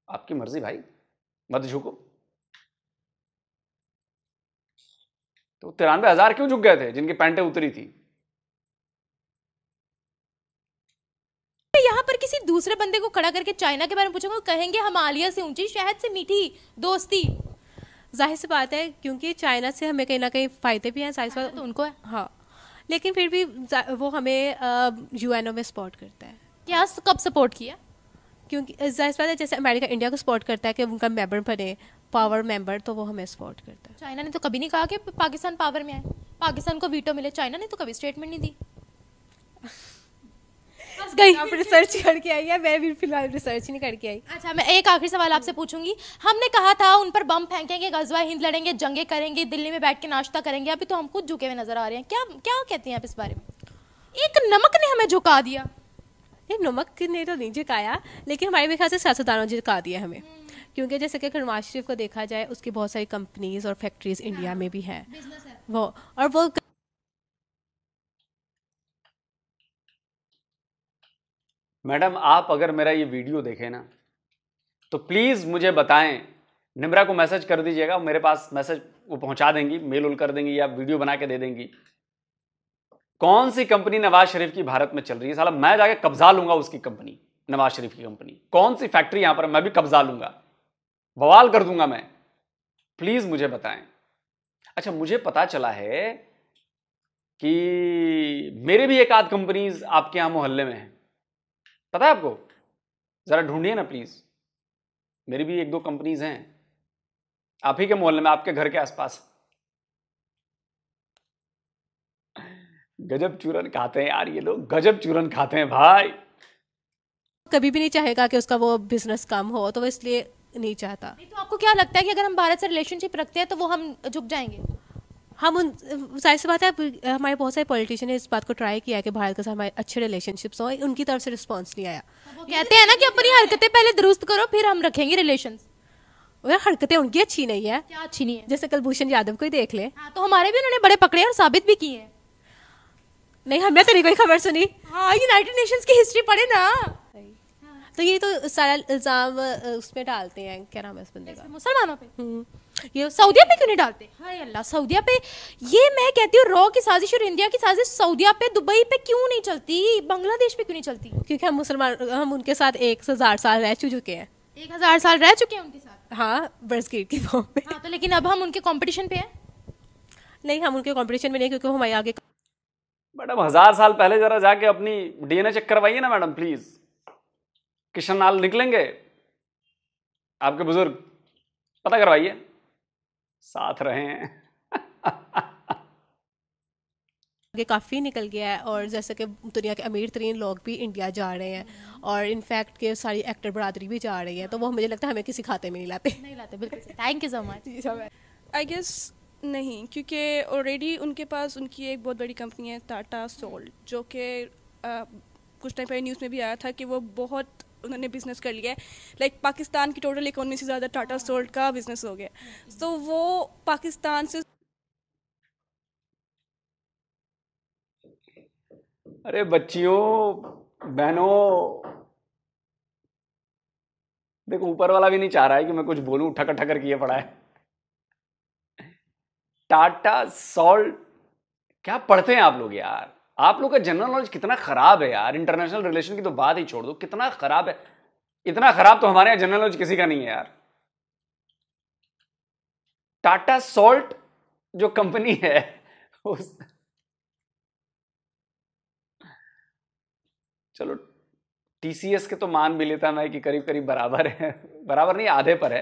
S4: आपकी मर्जी भाई, मत झुको। तो 93,000 क्यों झुक गए थे जिनकी पैंटें उतरी थी?
S3: यहाँ पर किसी दूसरे बंदे को खड़ा करके चाइना के बारे में पूछेंगे, कहेंगे हिमालय से ऊंची, शहद से मीठी दोस्ती।
S6: जाहिर सी बात है, क्योंकि चाइना से हमें कहीं ना कहीं फायदे भी हैं, जाहिर सी बात
S3: तो उनको है।
S6: हाँ, लेकिन फिर भी वो हमें यूएनओ में सपोर्ट करता है।
S3: क्या, कब सपोर्ट किया?
S6: क्योंकि जाहिर सी बात है, जैसे अमेरिका इंडिया को सपोर्ट करता है कि उनका मेंबर बने, पावर मेंबर, तो वो हमें सपोर्ट करता है।
S3: चाइना ने तो कभी नहीं कहा कि पाकिस्तान पावर में आए, पाकिस्तान को वीटो मिले, चाइना ने तो कभी स्टेटमेंट नहीं दी। बस गई।
S6: आप रिसर्च करके आई है, मैं भी फिलहाल रिसर्च नहीं करके आई।
S3: अच्छा, मैं एक आखिरी सवाल आपसे पूछूंगी। हमने कहा था उन पर बम फेंकेंगे, गजवा हिंद लड़ेंगे, जंगे करेंगे, दिल्ली में बैठ के नाश्ता करेंगे, अभी तो हम खुद झुके हुए नजर आ रहे हैं। क्या क्या कहते हैं आप इस बारे में? एक नमक ने हमें झुका दिया।
S6: नहीं, नमक ने तो नहीं झुकाया, लेकिन हमारे ख्याल से सियासतदानों ने झुका दिया हमें। क्योंकि जैसे कि नवाज शरीफ को देखा जाए, उसकी बहुत सारी कंपनीज और फैक्ट्रीज इंडिया में भी हैं, वो
S4: मैडम, आप अगर मेरा ये वीडियो देखें ना, तो प्लीज मुझे बताएं, निम्रा को मैसेज कर दीजिएगा, मेरे पास मैसेज वो पहुंचा देंगी, मेल उल कर देंगी या वीडियो बना के दे देंगी। कौन सी कंपनी नवाज शरीफ की भारत में चल रही है? साला मैं जाके कब्जा लूंगा उसकी कंपनी, नवाज शरीफ की कंपनी। कौन सी फैक्ट्री यहां पर, मैं भी कब्जा लूंगा, बवाल कर दूंगा मैं। प्लीज मुझे बताएं। अच्छा, मुझे पता चला है कि मेरे भी एक आध कंपनीज आपके यहां मोहल्ले में है, पता है आपको? जरा ढूंढिए ना प्लीज। मेरी भी एक दो कंपनीज हैं आप ही के मोहल्ले में, आपके घर के आसपास। गजब चूरन खाते हैं यार ये लोग, गजब चूरन खाते हैं भाई।
S6: कभी भी नहीं चाहेगा कि उसका वो बिजनेस कम हो, तो वो इसलिए नहीं चाहता।
S3: नहीं, तो आपको क्या लगता है कि अगर हम भारत से रिलेशनशिप रखते हैं तो वो हम झुक जाएंगे?
S6: हम उन, जाहिर सी बात है, हमारे बहुत सारे पॉलिटिशियन ने इस बात को ट्राई किया कि भारत के साथ हमारे अच्छे रिलेशनशिप्स हो, उनकी तरफ से रिस्पॉन्स नहीं आया।
S3: वो कहते हैं ना कि अपनी हरकतें पहले दुरुस्त करो, फिर हम रखेंगे रिलेशंस।
S6: यार, हरकतें उनकी अच्छी नहीं है।
S3: क्या अच्छी नहीं है?
S6: जैसे कुलभूषण यादव को ही देख ले।
S3: हाँ, तो हमारे भी उन्होंने बड़े पकड़े और साबित भी किए हैं।
S6: नहीं, हमने तो नहीं कोई खबर सुनी।
S3: हाँ, यूनाइटेड नेशंस की हिस्ट्री पढ़े ना।
S6: तो ये तो सारा इल्जाम उसमें डालते हैं, क्या नाम है इस बंदे का,
S3: मुसलमानों पे। ये सऊदिया पे क्यों नहीं डालते? हाय अल्लाह, सऊदिया पे। ये मैं कहती हूँ रॉ की साजिश और इंडिया की साजिश सऊदिया पे, दुबई पे क्यों नहीं चलती, बांग्लादेश पे क्यों नहीं चलती?
S6: क्योंकि हम मुसलमान, हम उनके साथ 1000 साल रह चुके हैं।
S3: 1000 साल रह चुके हैं उनके साथ?
S6: हाँ, बरसगीर की फॉर्म में।
S3: हाँ, तो लेकिन अब हम उनके कंपटीशन पे हैं?
S6: नहीं, हम उनके कंपटीशन में नहीं, क्योंकि हमारे आगे।
S4: मैडम, 1000 साल पहले जरा जाके अपनी डीएनए चेक करवाइए ना मैडम प्लीज। किशन नाल निकलेंगे आपके बुजुर्ग, पता करवाइए, साथ रहे हैं।
S6: आगे काफ़ी निकल गया है, और जैसे कि दुनिया के अमीर तरीन लोग भी इंडिया जा रहे हैं, और इनफैक्ट के सारी एक्टर बरादरी भी जा रही है, तो वो मुझे लगता है हमें किसी खाते में नहीं लाते।
S3: नहीं लाते, बिल्कुल। Thank you so much.
S10: I guess नहीं, क्योंकि ऑलरेडी उनके पास उनकी एक बहुत बड़ी कंपनी है टाटा सोल्ट, जो कि कुछ टाइम पहले न्यूज़ में भी आया था कि वो बहुत उन्होंने बिजनेस कर लिया है। लाइक पाकिस्तान की टोटल इकोनॉमी से ज़्यादा टाटा सोल्ट का बिजनेस हो गया। तो वो पाकिस्तान से,
S4: अरे बच्चियों, बहनों, देखो ऊपर वाला भी नहीं चाह रहा है कि मैं कुछ बोलूं, ठकर ठकर किए पड़ा है। टाटा सॉल्ट, क्या पढ़ते हैं आप लोग यार? आप लोग का जनरल नॉलेज कितना खराब है यार। इंटरनेशनल रिलेशन की तो बात ही छोड़ दो, कितना खराब है। इतना खराब तो हमारे यहां जनरल नॉलेज किसी का नहीं है यार। टाटा सॉल्ट जो कंपनी है चलो टीसीएस के तो मान भी लेता मैं कि करीब करीब बराबर है, बराबर नहीं, आधे पर है,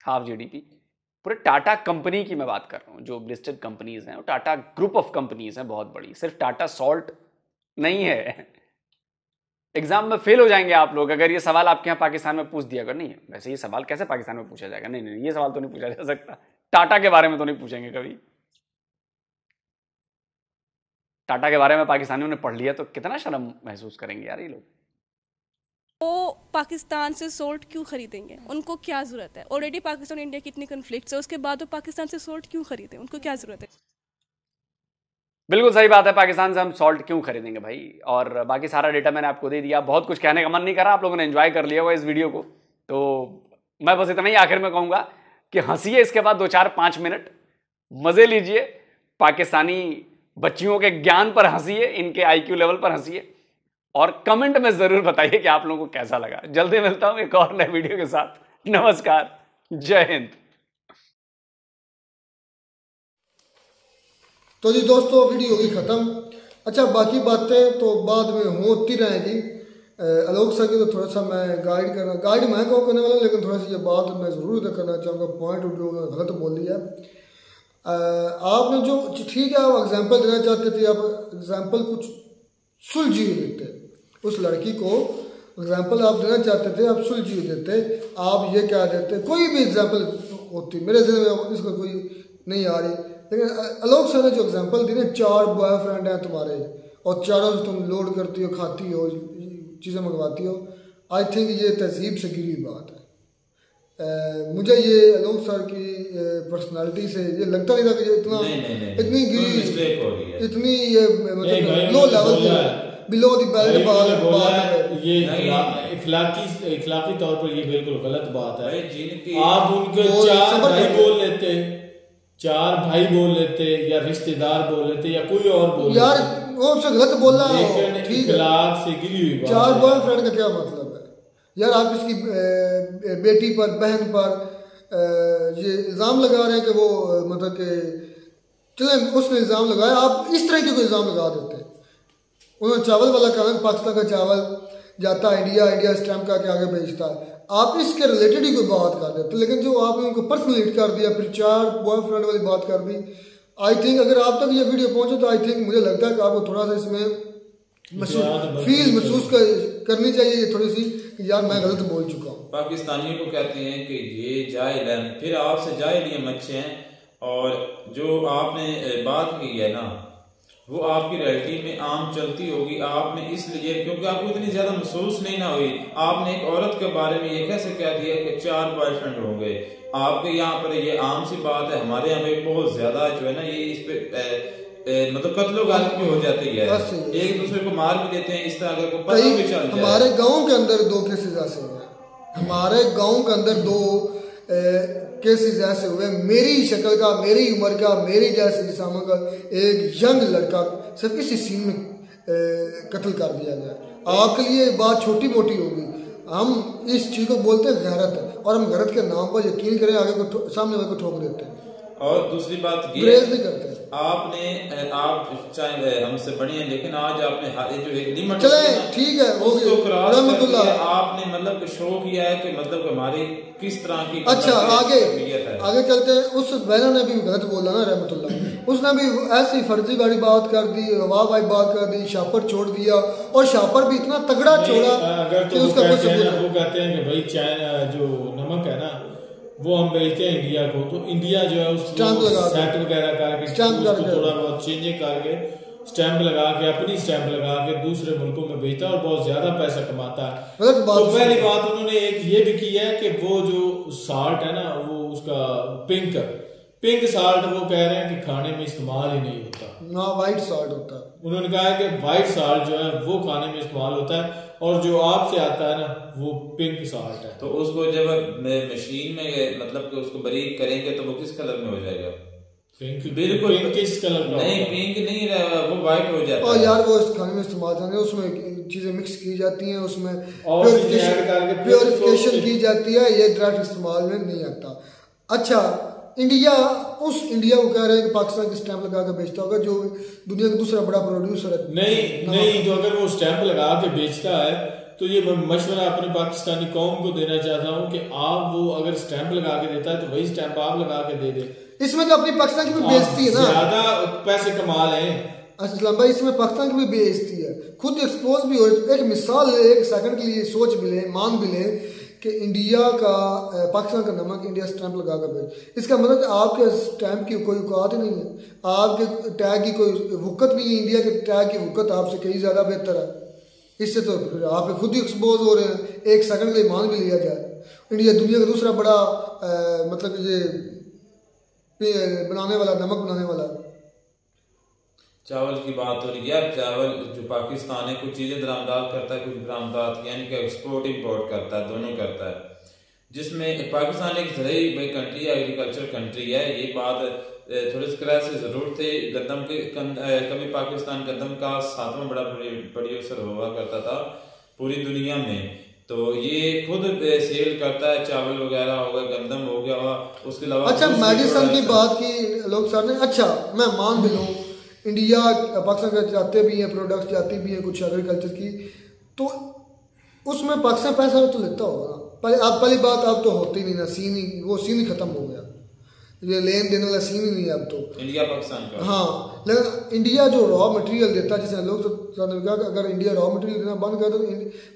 S4: हाफ जीडीपी। पूरे टाटा कंपनी की मैं बात कर रहा हूँ, जो लिस्टेड कंपनीज हैं, टाटा ग्रुप ऑफ कंपनीज हैं बहुत बड़ी, सिर्फ टाटा सॉल्ट नहीं है। एग्जाम में फेल हो जाएंगे आप लोग अगर ये सवाल आपके यहाँ पाकिस्तान में पूछ दिया अगर। नहीं, वैसे ये सवाल कैसे पाकिस्तान में पूछा जाएगा? नहीं नहीं, ये सवाल तो नहीं पूछा जा सकता। टाटा के बारे में तो नहीं पूछेंगे कभी। टाटा के बारे में पाकिस्तानियों ने पढ़ लिया तो कितना शर्म महसूस करेंगे यार ये लोग।
S10: वो पाकिस्तान से सोल्ट क्यों खरीदेंगे? उनको क्या जरूरत है? ऑलरेडी पाकिस्तान और इंडिया की इतनी कन्फ्लिक्ट्स है, उसके बाद वो पाकिस्तान से सोल्ट क्यों खरीदें? उनको क्या जरूरत है?
S4: बिल्कुल सही बात है। पाकिस्तान से हम सॉल्ट क्यों खरीदेंगे भाई? और बाकी सारा डेटा मैंने आपको दे दिया। बहुत कुछ कहने का मन नहीं कर रहा, आप लोगों ने एंजॉय कर लिया होगा इस वीडियो को। तो मैं बस इतना ही आखिर में कहूँगा कि हंसिए, इसके बाद 2-4-5 मिनट मज़े लीजिए, पाकिस्तानी बच्चियों के ज्ञान पर हंसिए, इनके IQ लेवल पर हंसिए, और कमेंट में ज़रूर बताइए कि आप लोगों को कैसा लगा। जल्दी मिलता हूँ एक और नए वीडियो के साथ। नमस्कार, जय हिंद।
S1: तो जी दोस्तों, वीडियो होगी ख़त्म। अच्छा, बाकी बातें तो बाद में होती रहेगी। आलोक सर की तो थोड़ा सा मैं गाइड मैं कहूँ करने वाला, लेकिन थोड़ा सा ये बात मैं ज़रूर अदा करना चाहूँगा। पॉइंट जो गलत बोल दिया आपने, जो ठीक है आप एग्जाम्पल देना चाहते थे, आप एग्जाम्पल कुछ सुलझी देते उस लड़की को, एग्जाम्पल आप देना चाहते थे, आप सुलझी देते, आप ये क्या देते, कोई भी एग्जाम्पल होती, मेरे ज़हन में इसको कोई नहीं आ रही। लेकिन आलोक सर ने जो एग्जाम्पल दी ना, 4 बॉयफ्रेंड हैं तुम्हारे और चारों से तुम लोड करती हो, खाती हो, चीज़ें मंगवाती हो, आई थिंक ये तहजीब से गिरी बात है। मुझे ये आलोक सर की पर्सनालिटी से ये लगता नहीं था कि ये इतनी गिरी, इतनी मतलब low level below the belt बात है।
S11: ये इखलाकी तौर पर ये बिल्कुल गलत बात है। आप उनके 4 भाई बोल लेते, 4 भाई बोल लेते, या रिश्तेदार बोल लेते, या कोई और बोल
S1: यार, वो से गलत बोलना
S11: ठीक है, से गिरी हुई बात।
S1: 4 बॉयफ्रेंड का क्या मतलब है यार? आप इसकी बेटी पर, बहन पर ये इल्ज़ाम लगा रहे हैं कि वो मतलब कि चले उसने इल्ज़ाम लगाया, आप इस तरह के कोई इल्ज़ाम लगा देते हैं। उन्होंने चावल वाला कहा, पाकिस्तान का चावल जाता है इंडिया स्टैम्प का के आगे बेचता है, आप इसके रिलेटेड ही कोई बात कर देते। लेकिन जो आपने उनको पर्सनल हिट कर दिया, फिर 4 बॉयफ्रेंड वाली बात कर दी, आई थिंक अगर आप तक ये वीडियो पहुंचे तो आई थिंक मुझे लगता है कि आपको थोड़ा सा इसमें महसूस करनी चाहिए थोड़ी सी कि यार मैं गलत बोल चुका हूँ।
S2: पाकिस्तानियों को कहते हैं कि ये जाहिल है, फिर आपसे जाहिल ये मच्छे हैं, और जो आपने बात की है ना वो आपकी रियलिटी में आम चलती होगी। आपने इसलिए क्योंकि आपको इतनी ज्यादा महसूस नहीं ना हुई, आपने एक औरत के बारे में ये कैसे कह दिया कि 4 बॉयफ्रेंड होंगे। आपके यहाँ पर ये आम सी बात है, हमारे यहाँ पे बहुत ज्यादा जो है ना ये इस पे मतलब कत्लो गालिब भी हो जाती है, एक दूसरे को मार भी देते हैं इस तरह, अगर को पता भी चल जाए।
S1: हमारे गाँव के अंदर 2 केसेस ऐसे हुए, हमारे गाँव के अंदर 2 केसेस ऐसे हुए। मेरी शक्ल का, मेरी उम्र का, मेरी जैसे जिस्म का एक यंग लड़का सिर्फ इसी सीन में कत्ल कर दिया गया। आपके लिए बात छोटी मोटी होगी, हम इस चीज़ को बोलते हैं गैरत, और हम गैरत के नाम पर यकीन करें आगे को सामने वाले को ठोक देते हैं।
S2: और दूसरी बात ये
S1: नहीं करते,
S2: आप चाहे हमसे बड़ी हैं, लेकिन आज आपने जो एक लिमिट
S1: चले ठीक है वो
S2: उसको क्रॉस कर दिया। आपने मतलब शो किया है कि मतलब हमारी किस तरह की
S1: अच्छा आगे चलते हैं। उस बहना ने भी गलत बोला ना रहमतुल्लाह, उसने भी ऐसी फर्जी वाली बात कर दी, वाह भाई बात कर दी, शापर छोड़ दिया, और शापर भी इतना तगड़ा छोड़ा कि उसका कुछ
S11: वो कहते हैं कि भाई चाइना जो नमक है ना वो हम बेचते हैं इंडिया को, तो इंडिया जो है उसको सेट वगैरह करके थोड़ा बहुत चेंजिंग करके स्टैंप लगा के, अपनी स्टैंप लगा के दूसरे मुल्कों में बेचता है और बहुत ज्यादा पैसा कमाता है। तो पहली बात उन्होंने एक ये भी की है कि वो जो साल्ट है ना वो उसका पिंक साल्ट वो कह रहे हैं कि खाने में इस्तेमाल ही नहीं होता
S1: ना, व्हाइट साल्ट होता है।
S11: उन्होंने कहा है कि व्हाइट साल्ट जो है वो खाने में इस्तेमाल होता है, और जो आपसे आता है ना वो पिंक साल्ट है।
S2: तो उसको जब मशीन में मतलब कि उसको बारीक करेंगे तो वो किस कलर में हो जाएगा?
S11: बिल्कुल पिंक किस कलर का?
S2: नहीं, पिंक नहीं रहा, वो व्हाइट हो जाता है।
S1: और यार वो इस खाने में इस्तेमाल करते हैं, उसमें चीजें मिक्स की जाती हैं, उसमें प्योरिफिकेशन की जाती है, ये डायरेक्ट इस्तेमाल में नहीं आता। अच्छा, इंडिया को कह रहे हैं कि पाकिस्तान की स्टैंप लगा के बेचता होगा, जो दुनिया का दूसरा बड़ा प्रोड्यूसर है।
S11: नहीं, तो अगर वो स्टैंप लगा के बेचता है तो ये मशवरा अपनी पाकिस्तानी कौम को देना चाहता हूँ कि आप वो अगर स्टैंप लगा के देता है तो वही स्टैंप आप लगा के दे दे।
S1: इसमें तो अपनी पाकिस्तान की भी बेइज्जती है ना,
S11: ज्यादा पैसे कमा लें।
S1: असलम भाई, इसमें पाकिस्तान की भी बेइज्जती है, खुद एक्सपोज भी हो। एक मिसाल ले, एक सेकंड के लिए सोच भी ले, मान भी ले कि इंडिया का पाकिस्तान का नमक इंडिया स्टैंप लगा कर बेच, इसका मतलब आपके स्टैंप की कोई औकात ही नहीं है, आपके टैग की कोई वक़्त नहीं है, इंडिया के टैग की वक़्त आपसे कहीं ज़्यादा बेहतर है। इससे तो फिर आप खुद ही एक्सपोज हो रहे हैं। एक सेकंड के लिए मान भी लिया जाए, इंडिया दुनिया का दूसरा बड़ा मतलब ये बनाने वाला, नमक बनाने वाला।
S2: चावल की बात हो रही है। चावल जो पाकिस्तान है कुछ चीजें दरामदात करता है, कुछ बरामदात यानी कि एक्सपोर्ट इंपोर्ट करता है, दोनों करता है, जिसमें पाकिस्तान एक ज़रूरी कंट्री है, एग्रीकल्चर कंट्री है। ये बात थोड़े क्रैश से जरूर थे। गंदम के कभी पाकिस्तान गंदम का 7वां बड़ा प्रोड्यूसर हुआ करता था पूरी दुनिया में, तो ये खुद सेल करता है, चावल वगैरह हो गया, गंदम हो गया, उसके अलावा
S1: अच्छा मेडिसिन की बात की लोग सर ने। अच्छा मैं मान भी लूँ इंडिया पाकिस्तान के जाते भी हैं प्रोडक्ट्स, जाती भी हैं कुछ एग्रीकल्चर की, तो उसमें पाकिस्तान पैसा तो लेता होगा ना। पहली बात अब तो होती नहीं ना, सीन ही वो सीन ही खत्म हो गया, ये लेन देने वाला सीन ही नहीं है अब तो
S2: इंडिया पाकिस्तान का।
S1: हाँ, लेकिन इंडिया जो रॉ मटेरियल देता है, जैसे लोग तो कहा कि अगर इंडिया रॉ मटेरियल देना बंद कर तो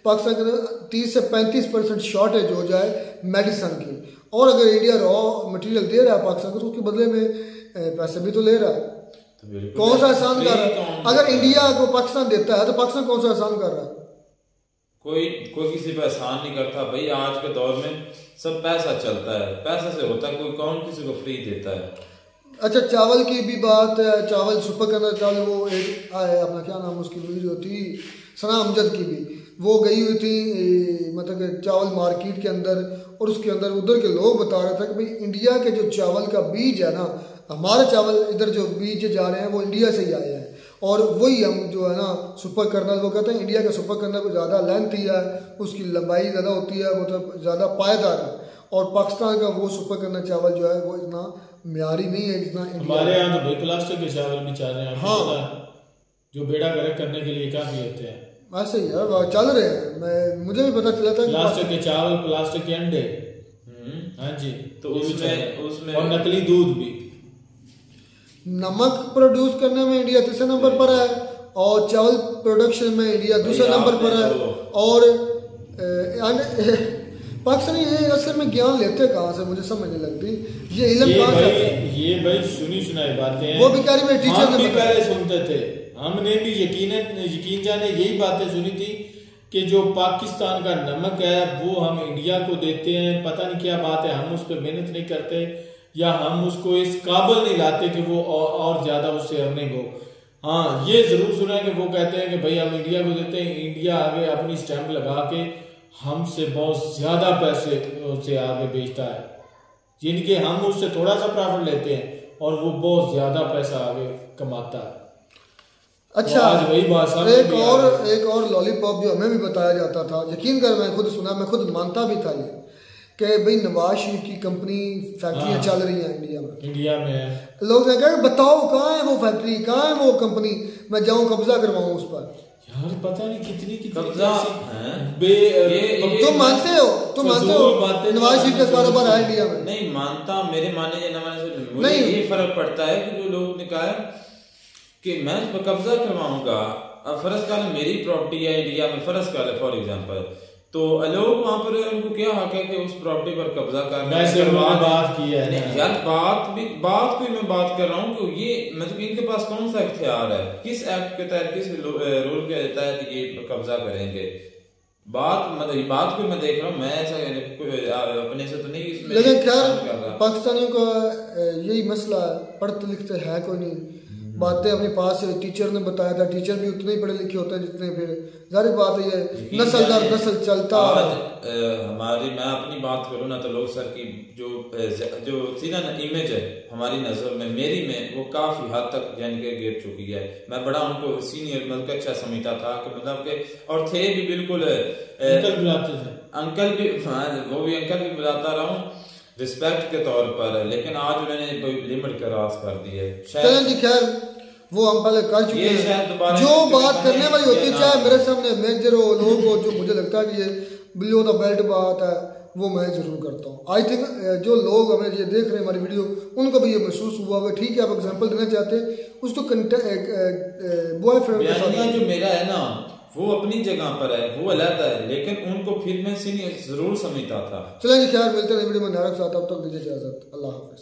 S1: पाकिस्तान के अंदर 30 से 35% शॉर्टेज हो जाए मेडिसिन की, और अगर इंडिया रॉ मटेरियल दे रहा है पाकिस्तान को तो उसके बदले में पैसे भी तो ले रहा है। तो कौन सा एहसान कर रहा है? अगर इंडिया को पाकिस्तान देता है तो पाकिस्तान कौन सा एहसान कर रहा है?
S2: कोई किसी पर एहसान नहीं करता भाई। आज के दौर में सब पैसा चलता है, पैसा से होता है, कोई कौन किसी को फ्री देता है।
S1: अच्छा चावल की भी बात है, चावल सुपर करना चावल वो एक अपना क्या नाम उसकी वीडियो थी सना अमजद की भी, वो गई हुई थी मतलब कि चावल मार्केट के अंदर, और उसके अंदर उधर के लोग बता रहे थे कि भाई इंडिया के जो चावल का बीज है ना, हमारे चावल इधर जो बीज जा रहे हैं वो इंडिया से ही आए हैं, और वही हम जो है ना सुपर कर्नल वो कहते हैं इंडिया का सुपर कर्नल को ज़्यादा लेंथ ही है, उसकी लंबाई ज़्यादा होती है, मतलब ज़्यादा पायदार है, और पाकिस्तान का वो सुपर कर्नल चावल जो है वो इतना म्यारी नहीं है जितना
S11: हमारे यहाँ तो भाई प्लास्टिक के चावल भी चल रहे हैं।
S1: हाँ,
S11: जो बेड़ा गर्क करने के लिए काफी होते हैं,
S1: ऐसे ही है चल रहे हैं। मुझे भी पता चला था
S11: प्लास्टिक के चावल, प्लास्टिक के अंडे, हाँ जी,
S2: तो उसमें
S11: और नकली दूध भी।
S1: नमक प्रोड्यूस करने में इंडिया तीसरे नंबर पर है, और चावल प्रोडक्शन में इंडिया दूसरे नंबर पर है, और पाकिस्तानी ये असल में ज्ञान लेते कहाँ से मुझे समझ नहीं लगती, ये इल्म कहाँ से?
S11: ये भाई सुनी सुनाई बातें हैं,
S1: वो बेचारी मेरे टीचर
S11: हम भी पहले सुनते थे, हमने भी यकीन जाने यही बातें सुनी थी कि जो पाकिस्तान का नमक है वो हम इंडिया को देते हैं, पता नहीं क्या बात है, हम उस पर मेहनत नहीं करते या हम उसको इस काबिल नहीं लाते कि वो और ज्यादा उससे अर्निंग हो। हाँ ये जरूर सुना है कि वो कहते हैं कि भाई हम इंडिया को देते हैं, इंडिया आगे अपनी स्टैंप लगा के हमसे बहुत ज्यादा पैसे उससे आगे बेचता है, जिनके हम उससे थोड़ा सा प्रॉफिट लेते हैं और वो बहुत ज्यादा पैसा आगे कमाता है।
S1: अच्छा
S11: तो वही बात
S1: एक और लॉलीपॉप जो हमें भी बताया जाता था, यकीन कर मैं खुद सुना, मैं खुद मानता भी था ये कि भाई नवाज शरीफ की कंपनी फैक्ट्रियां चल रही हैं इंडिया में। लोग ने कहा बताओ कहाँ है वो फैक्ट्री, कहाँ है वो कंपनी, मैं जाऊं कब्जा करवाऊं उस पर।
S11: यार पता नहीं कितनी
S2: कब्जा
S1: तुम मानते हो नवाज शरीफ का कारोबार है इंडिया में?
S2: नहीं मानता, मेरे मानने या न मानने से मुझे ये फर्क पड़ता है कि जो लोग ने कहा कि मैं उस पर कब्जा करवाऊंगा, अब फर्ज कर मेरी प्रॉपर्टी है इंडिया में, फर्ज कर फॉर एग्जांपल, तो लोग वहां पर उनको क्या हक है कि उस प्रॉपर्टी पर कब्जा करना है?
S11: बात की है
S2: यार बात कोई मैं बात कर रहा हूँ कि ये मतलब इनके पास कौन सा इख्तियार है, किस एक्ट के तहत किस रूल के देता है कि ये कब्जा करेंगे? बात कोई मैं देख रहा हूँ, मैं ऐसा अपने से तो नहीं इसमें।
S1: लेकिन खैर पाकिस्तानियों का यही मसला है, पढ़ते लिखते है कोई नहीं, बातें अपने पास टीचर ने बताया था, टीचर भी उतने ही पढ़े लिखे होते हैं जितने, फिर जाहिर बात है ये नस्ल दर नस्ल चलता।
S2: मैं अपनी बात करूँ ना तो लोग सर की जो सीधा इमेज है हमारी नजर में, मेरी में, वो काफी हद तक यानी कि गिर चुकी है। मैं बड़ा उनको सीनियर मतलब अच्छा समझता था कि मतलब के, और थे भी बिल्कुल अंकल भी, वो भी अंकल भी बुलाता रहा हूँ रिस्पेक्ट के तौर पर, लेकिन आज उन्होंने कोई लिमिट क्रॉस कर दी है।
S1: चलें जी खैर वो हम पहले कर चुके हैं, जो बात करने वाली होती है चाहे मेरे सामने मेजर हो लोग हो, जो मुझे लगता है कि ये बिलो द बेल्ट बात है वो मैं जरूर करता हूँ। आई थिंक जो लोग हमें ये देख रहे हैं हमारी वीडियो, उनको भी ये महसूस हुआ होगा। ठीक है आप एग्जाम्पल देना चाहते हैं उसको बॉयफ्रेंड के साथ,
S2: जो मेरा है ना वो अपनी जगह पर है, वो अलग है, लेकिन उनको फिर मैं सीनियर जरूर समझता था।
S1: चलें जी खैर मिलते हैं वीडियो में नारक साथ, अब तक दीजिए इजाजत, अल्लाह हाफिज।